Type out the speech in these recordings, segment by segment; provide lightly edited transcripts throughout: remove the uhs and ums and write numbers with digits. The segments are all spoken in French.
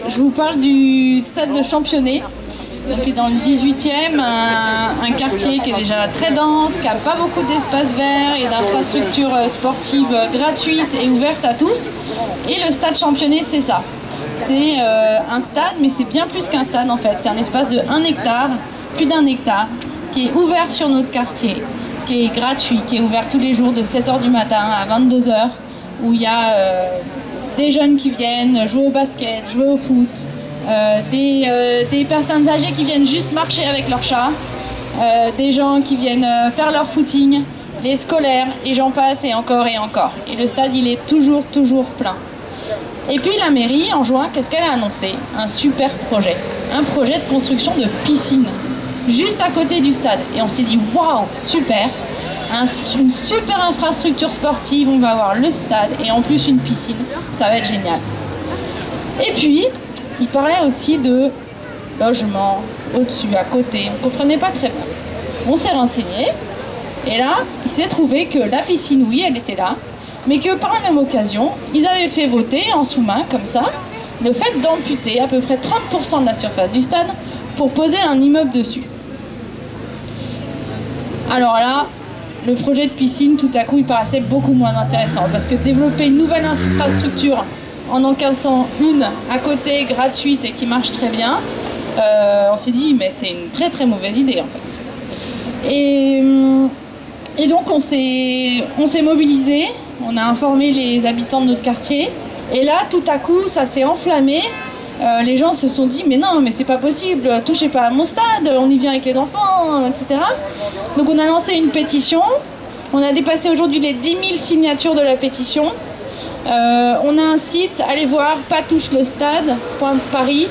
je vous parle du stade de Championnet, qui est dans le 18e, un quartier qui est déjà très dense, qui n'a pas beaucoup d'espaces verts et d'infrastructures sportives gratuites et ouvertes à tous. Et le stade Championnet, c'est ça. C'est un stade, mais c'est bien plus qu'un stade en fait. C'est un espace de 1 hectare, plus d'1 hectare, qui est ouvert sur notre quartier, qui est gratuit, qui est ouvert tous les jours de 7 h du matin à 22 h, où il y a des jeunes qui viennent jouer au basket, jouer au foot, des personnes âgées qui viennent juste marcher avec leur chat, des gens qui viennent faire leur footing, les scolaires, et j'en passe, et encore et encore. Et le stade, il est toujours plein. Et puis la mairie, en juin, qu'est-ce qu'elle a annoncé? Un super projet. Un projet de construction de piscine, juste à côté du stade. Et on s'est dit, waouh, super! Une super infrastructure sportive, on va avoir le stade et en plus une piscine, ça va être génial. Et puis, il parlait aussi de logement au-dessus, à côté, on ne comprenait pas très bien. On s'est renseigné et là, il s'est trouvé que la piscine, oui, elle était là, mais que par la même occasion, ils avaient fait voter en sous-main, comme ça, le fait d'amputer à peu près 30% de la surface du stade pour poser un immeuble dessus. Alors là, le projet de piscine, tout à coup, il paraissait beaucoup moins intéressant parce que développer une nouvelle infrastructure en cassant une à côté, gratuite et qui marche très bien, on s'est dit, mais c'est une très mauvaise idée en fait. Et donc on s'est mobilisé, on a informé les habitants de notre quartier et là, tout à coup, ça s'est enflammé. Les gens se sont dit, mais non, mais c'est pas possible, touchez pas à mon stade, on y vient avec les enfants, etc. Donc on a lancé une pétition, on a dépassé aujourd'hui les 10 000 signatures de la pétition. On a un site, allez voir, patouchelestade.paris.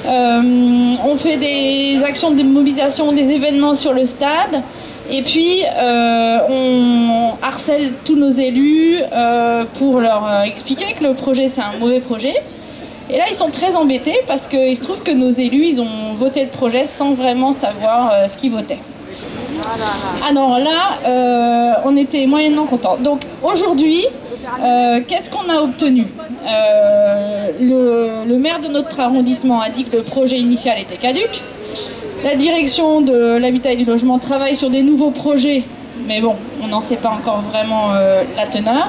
On fait des actions de mobilisation, des événements sur le stade. Et puis, on harcèle tous nos élus pour leur expliquer que le projet, c'est un mauvais projet. Et là, ils sont très embêtés parce qu'il se trouve que nos élus, ils ont voté le projet sans vraiment savoir ce qu'ils votaient. Alors là, on était moyennement contents. Donc aujourd'hui, qu'est-ce qu'on a obtenu? Le maire de notre arrondissement a dit que le projet initial était caduc. La direction de l'habitat et du logement travaille sur des nouveaux projets, mais bon, on n'en sait pas encore vraiment la teneur.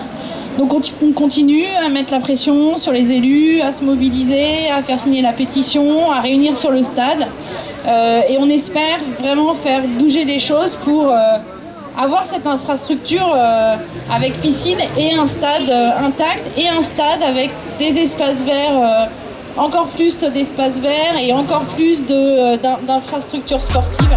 Donc on continue à mettre la pression sur les élus, à se mobiliser, à faire signer la pétition, à réunir sur le stade. Et on espère vraiment faire bouger les choses pour avoir cette infrastructure avec piscine et un stade intact et un stade avec des espaces verts, encore plus d'espaces verts et encore plus d'infrastructures sportives.